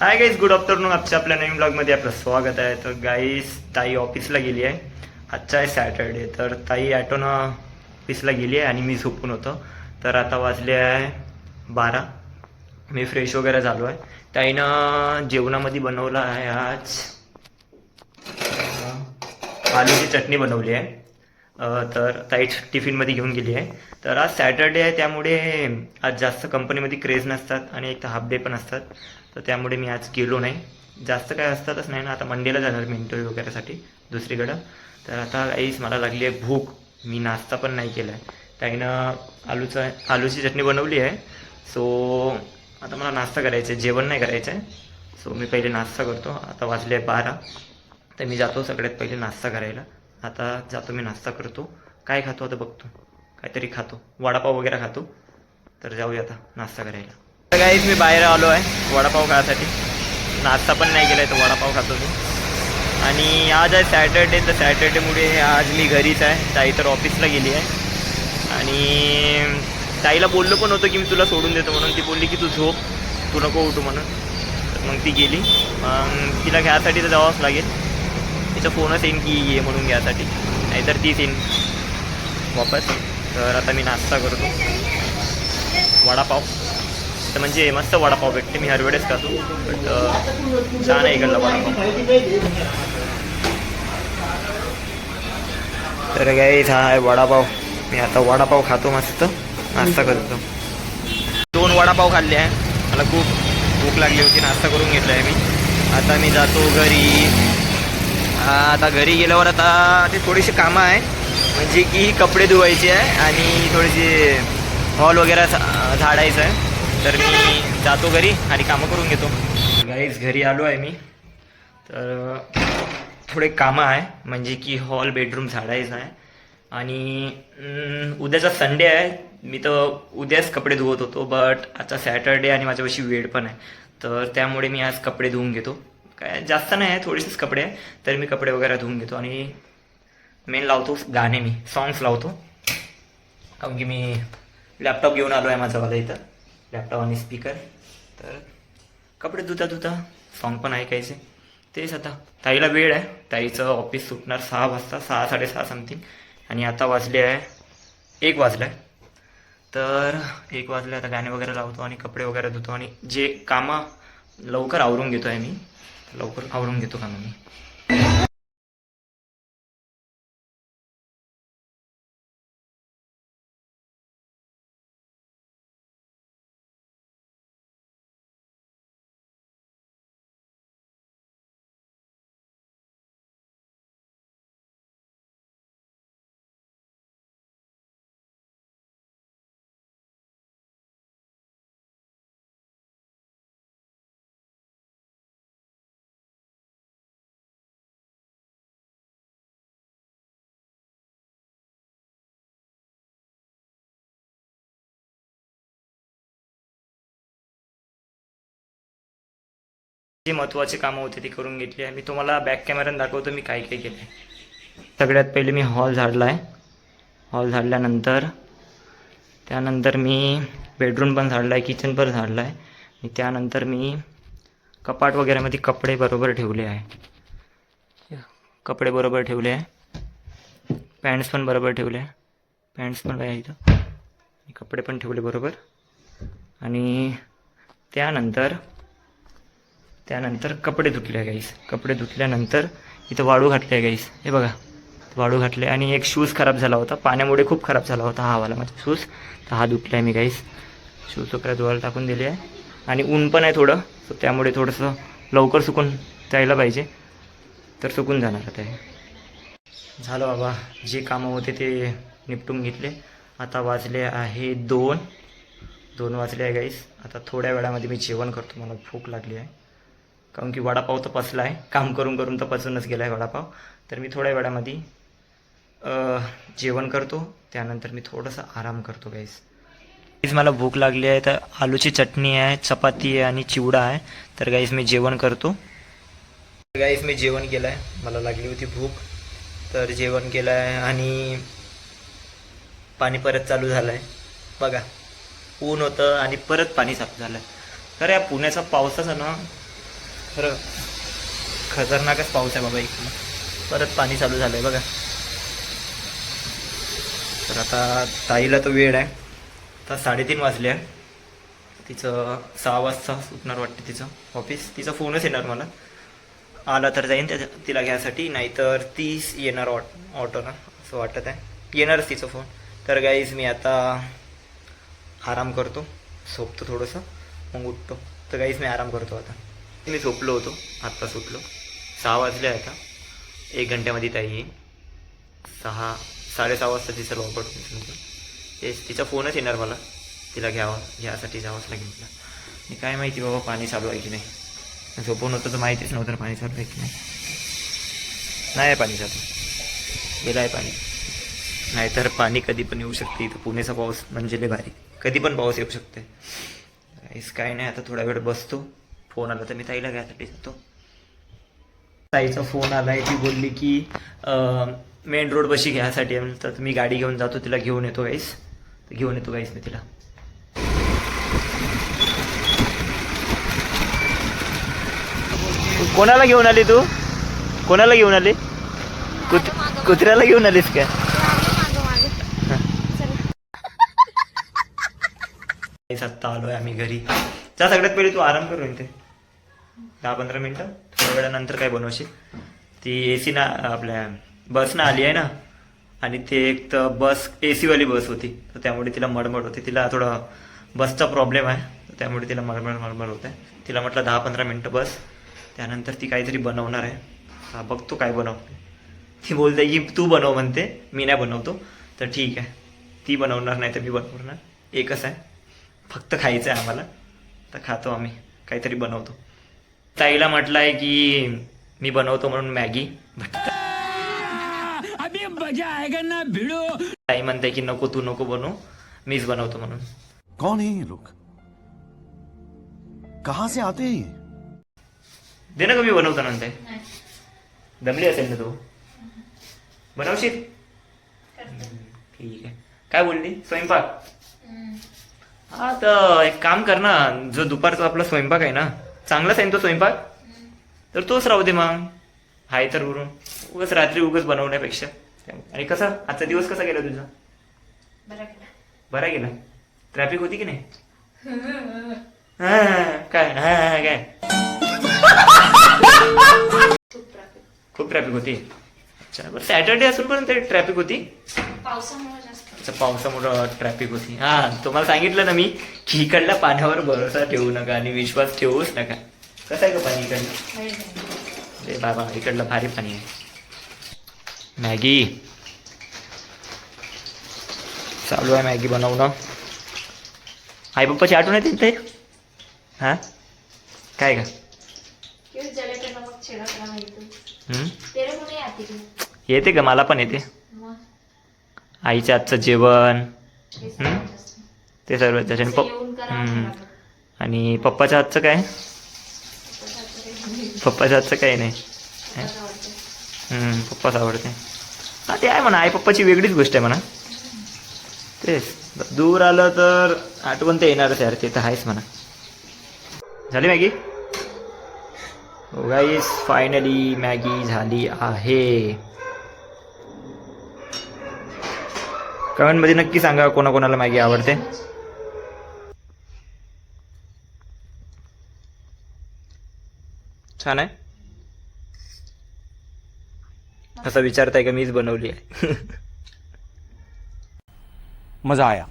Hi guys, good afternoon. आजच्या आपल्या नवीन ब्लॉगमध्ये आपलं स्वागत आहे. तर गाईज, ताई ऑफिसला गेली आहे. आजचा आहे सॅटर्डे. तर ताई ॲटोनं ऑफिसला गेली आहे आणि मी झोपून होतो. तर आता वाजले आहे 12. मी फ्रेश वगैरे झालो आहे. ताईनं जेवणामध्ये बनवलं आहे आज आलूची चटणी बनवली आहे. तर ताई टिफिनमध्ये घेऊन गेली आहे. तर आज सॅटर्डे आहे, त्यामुळे आज जास्त कंपनीमध्ये क्रेज नसतात आणि एक तर हाफ डे पण असतात. तर त्यामुळे मी आज गेलो नाही. जास्त काय असतातच नाही ना. आता मंडेला जाणार मी इंटरव्ह्यू वगैरेसाठी दुसरीकडं. तर आता काहीच मला लागली आहे भूक. मी नाश्ता पण नाही केला आहे. ताईनं आलूची चटणी बनवली आहे. सो आता मला नाश्ता करायचा आहे, जेवण नाही करायचं आहे. सो मी पहिले नाश्ता करतो. आता वाजले 12. तर मी जातो सगळ्यात पहिले नाश्ता करायला. आता जातो मी नाश्ता करतो. काय खातो आता बघतो, काहीतरी खातो, वडापाव वगैरे खातो. तर जाऊया आता नाश्ता करायला. तर काहीच मी बाहेर आलो आहे वडापाव खाण्यासाठी. नाश्ता पण नाही केला आहे, तर वडापाव खातो मी. आणि आज आहे सॅटर्डे, तर सॅटर्डेमुळे आज मी घरीच आहे. ताई तर ऑफिसला गेली आहे. आणि ताईला बोललो पण होतं की मी तुला सोडून देतो म्हणून. ती बोलली की तू झोप, तू नको उठू म्हणून. तर मग ती गेली. मग तिला घ्यायसाठी तर जावंच लागेल. तिचा फोनच येईन की ये म्हणून घ्यायसाठी, नाहीतर तीच येईन वापस. तर आता मी नाश्ता करतो. वडापाव तर म्हणजे मस्त वडापाव भेटते. मी हर वेळेस खातो, बट छान आहे इकडला वडापाव. तर गाईस, हा आहे वडापाव. मी आता वडापाव खातो, मस्त नाश्ता करतो. 2 वडापाव खाल्ले आहे. मला खूप भूक लागली होती, नाश्ता करून घेतला आहे मी. आता मी जातो घरी. आता घरी गेल्यावर आता ते थोडीशी कामं आहे, म्हणजे की कपडे धुवायचे आहे आणि थोडीशी हॉल वगैरे झाडायचं आहे. तर मी जातो घरी आणि कामं करून घेतो. गाईज, घरी आलो आहे मी. तर थोडे कामं आहे, म्हणजे की हॉल बेडरूम झाडायचं आहे. आणि उद्याचा संडे आहे. मी तर उद्याच कपडे धुवत होतो, बट आता सॅटर्डे आणि माझ्यापाशी वेळ पण आहे. तर त्यामुळे मी आज कपडे धुवून घेतो. काय जास्त नाही आहे, थोडेसेच कपडे आहे. तर मी कपडे वगैरे धुवून घेतो आणि मेन लावतो गाणे. मी सॉंग्स लावतो, कारण की मी लॅपटॉप घेऊन आलो आहे माझावाला इथं, लॅपटॉप आणि स्पीकर. तर कपडे धुता धुता सॉन्ग पण ऐकायचे. तेच आता ताईला वेळ आहे. ताईचं ऑफिस सुटणार 6 वाजता, 6 साडेसहा समथिंग. आणि आता वाजले आहे 1 वाजलं आहे. तर 1 वाजले. आता गाणे वगैरे लावतो आणि कपडे वगैरे धुतो आणि जे कामं लवकर आवरून घेतो आहे मी. लवकर आवरून घेतो कामं मी. जे महत्त्वाचे कामं होते ती करून घेतली आहे मी. तुम्हाला बॅक कॅमेऱ्यानं दाखवतो मी काय काय केलं आहे. सगळ्यात पहिले मी हॉल झाडला आहे. हॉल झाडल्यानंतर त्यानंतर मी बेडरूम पण झाडला आहे, किचन पण झाडला आहे. आणि त्यानंतर मी कपाट वगैरेमध्ये कपडे बरोबर ठेवले आहे. कपडे बरोबर ठेवले आहे. पॅन्ट्स पण बरोबर ठेवले आहे. पॅन्ट्स पण काय इथं, कपडे पण ठेवले बरोबर. आणि त्यानंतर कपडे धुतले आहे गाईस. कपडे धुतल्यानंतर इथं वाळू घातले आहे गाईस. हे बघा, वाळू घातले. आणि एक शूज खराब झाला होता, पाण्यामुळे खूप खराब झाला होता हा वाला माझा शूज. तर हा धुतला आहे मी गाईस. शूज वगैरे धुवायला टाकून दिले आहे. आणि ऊन पण आहे थोडं, सो त्यामुळे थोडंसं लवकर सुकून जायला पाहिजे. तर सुकून जाणार आता हे. झालं बाबा, जे कामं होते ते निपटून घेतले. आता वाजले आहे 2 वाजले आहे गाईस. आता थोड्या वेळामध्ये मी जेवण करतो, मला भूक लागली आहे. कारण की वडापाव तर पचला आहे, काम करून करून तर पचूनच गेला आहे वडापाव. तर मी थोड्या वेळामध्ये जेवण करतो. त्यानंतर मी थोडंसं आराम करतो गाईस. मला भूक लागली आहे, तर आलूची चटणी आहे, चपाती आहे आणि चिवडा आहे. तर गाईस मी जेवण करतो. गाईस मी जेवण केलं आहे, मला लागली होती भूक. तर जेवण केलं आहे आणि पाणी परत चालू झालं आहे. बघा, ऊन होतं आणि परत पाणी चालू झालं आहे. तर या पुण्याचा पावसाचा ना खरं खतरनाकच पाऊस आहे बाबा इकडे. परत पाणी चालू झालं आहे बघा. तर आता ताईला तो वेळ आहे. आता 3:30 वाजले आहे. तिचं 6 वाजता सुटणार वाटते तिचं ऑफिस. तिचा फोनच येणार मला. आला तर जाईन तिला घ्यायसाठी, नाहीतर तीच येणार ऑटोनं असं वाटत आहे. येणारच तिचा फोन. तर गाईज मी आता आराम करतो, झोपतो थोडंसं, मग उठतो. तर गाईज मी आराम करतो आता. मी झोपलो होतो, आत्ता सुटलो. 6 वाजले आता. 1 घंट्यामध्ये ताई येईल. 6-6:30 वाजता तिचं लॉकआउट होईल. तेच तिचा फोनच येणार मला. तिला घ्यासाठी जावंच लागेल तिला. मी काय माहिती बाबा पाणी चालू आहे की नाही. झोपून होतं तर माहितीच नव्हतं पाणी चालू आहे की नाही. नाही आहे पाणी चालू, गेलं आहे पाणी. नाहीतर पाणी कधी पण येऊ शकते. इथं पुण्याचा पाऊस म्हणजे लय भारी, कधी पण पाऊस येऊ शकते. काहीच काय नाही. आता थोडा वेळ बसतो. फोन आला तर मी ताईला घ्यायसाठी जातो. ताईचा फोन आला आहे. ती बोलली की मेन रोड बशी घ्यायसाठी. तर मी गाडी घेऊन जातो, तिला घेऊन येतो गाईस. तर घेऊन येतो गाईस मी तिला. कोणाला घेऊन आली तू? कोणाला घेऊन आली? कुत्र्याला घेऊन आलीस का? आत्ता आलोय आम्ही घरी. त्या सगळ्यात पहिले तू आराम करू इथे 10-15 मिनिटं. थोड्या वेळानंतर काय बनवशील? ती AC ना आपल्या बस ना आली आहे ना, आणि ते एक तर बस AC वाली बस होती, तर त्यामुळे तिला मळमळ होते. तिला थोडा बसचा प्रॉब्लेम आहे, तर त्यामुळे तिला मळमळ होत आहे. तिला म्हटलं 10-15 मिनटं बस, त्यानंतर ती काहीतरी बनवणार आहे. हा बघतो काय बनवते. ती बोलते की तू बनव म्हणते, मी नाही बनवतो. तर ठीक आहे, ती बनवणार नाही तर मी बनवणार. एकच आहे, फक्त खायचं आहे आम्हाला. तर खातो आम्ही, काहीतरी बनवतो. ताईला म्हटलं आहे की मी बनवतो म्हणून मॅगी. ताई म्हणते की नको, तू नको बनवू, मीच बनवतो म्हणून. कौन है ये लोग, कहां से आते हैं? दे ना, मी बनवतो नंतर. दमली असेल ना तू, बनवशील? ठीक आहे. काय बोलली? स्वयंपाक? हा, तर एक काम कर ना, जो दुपारचा आपला स्वयंपाक आहे ना, चांगलाच आहे तो स्वयंपाक, तर तोच राहू दे मग. हाय तर उरून उगाच रात्री उगाच बनवण्यापेक्षा. आणि कसा आजचा दिवस कसा गेला तुझा? बरा गेला. ट्रॅफिक होती की नाही? काय काय खूप ट्रॅफिक होती. अच्छा, बरं. सॅटर्डे असून पण ते ट्रॅफिक होती. अच्छा, पावसामुळे ट्रॅफिक होती. हा, तुम्हाला सांगितलं ना मी की इकडल्या पाण्यावर भरोसा ठेवू नका आणि विश्वास ठेवूच नका. कसं आहे का पाणी इकडलं? रे बाबा, इकडलं भारी पाणी आहे. मॅगी चालू आहे, मॅगी बनवणं. आई पप्पाची आठवण येते ते. हा, काय का? येते का? मला पण येते. आईच्या आजचं जेवण ते सर्व त्याच्याने. आणि पप्पाच्या हातचं काय? पप्पाच्या हातचं काही नाही. पप्पाच आवडते. हा, ते आहे म्हणा, आई पप्पाची वेगळीच गोष्ट आहे म्हणा. तेच, दूर आलं तर आठवण ते येणारच यार, ते तर आहेच म्हणा. झाली मॅगी? हो गाईस, फायनली मॅगी झाली आहे. कमेंटमध्ये नक्की सांगा कोणाकोणाला मॅगी आवडते. छान आहे. असं विचारताय का मीच बनवली आहे? मजा आया,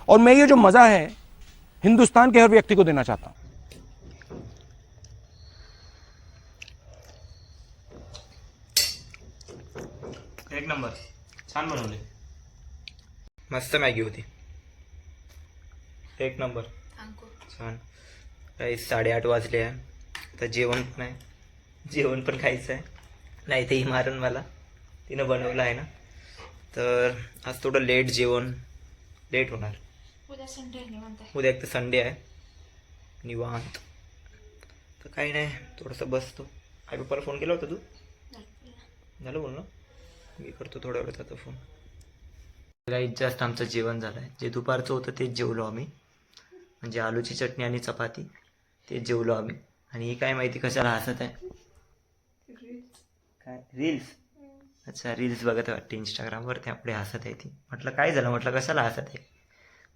और मैं ये जो मजा है हिंदुस्तान के हर व्यक्ति को देना चाहता हूं. एक नंबर, छान बनवले. मस्त मॅगी होती, एक नंबर, छान. काही 8:30 वाजले आहे. आता जेवण पण आहे, जेवण पण खायचं आहे. नाही ते मारून मला, तिनं बनवलं आहे ना. तर आज थोडं लेट होणार. उद्या एक तर संडे आहे, निवांत. तर काही नाही, थोडंसं बसतो. आई पप्पाला फोन केला होता तू? झालं बोल ना, मी करतो थोड्या वेळात आता फोन. जास्त आमचं जेवण झालं आहे. जे दुपारचं होतं तेच जेवलो आम्ही, म्हणजे आलूची चटणी आणि चपाती, तेच जेवलो आम्ही. आणि ही काय माहिती कशाला हसत आहे. काय रील्स? अच्छा, रील्स बघत आहे वाटते इंस्टाग्रामवर, त्यामुळे हसत आहे ती. म्हटलं काय झालं, म्हटलं कशाला हसत आहे.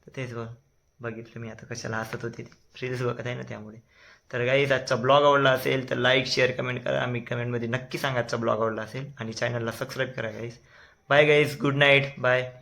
तर तेच बघितलं मी आता कशाला हसत होती ती, रील्स बघत आहे ना त्यामुळे. तर गाईज आजचा ब्लॉग आवडला असेल तर लाईक शेअर कमेंट करा. आम्ही कमेंटमध्ये नक्की सांगा आजचा ब्लॉग आवडला असेल, आणि चॅनलला सबस्क्राईब करा guys. Bye guys, good night, bye.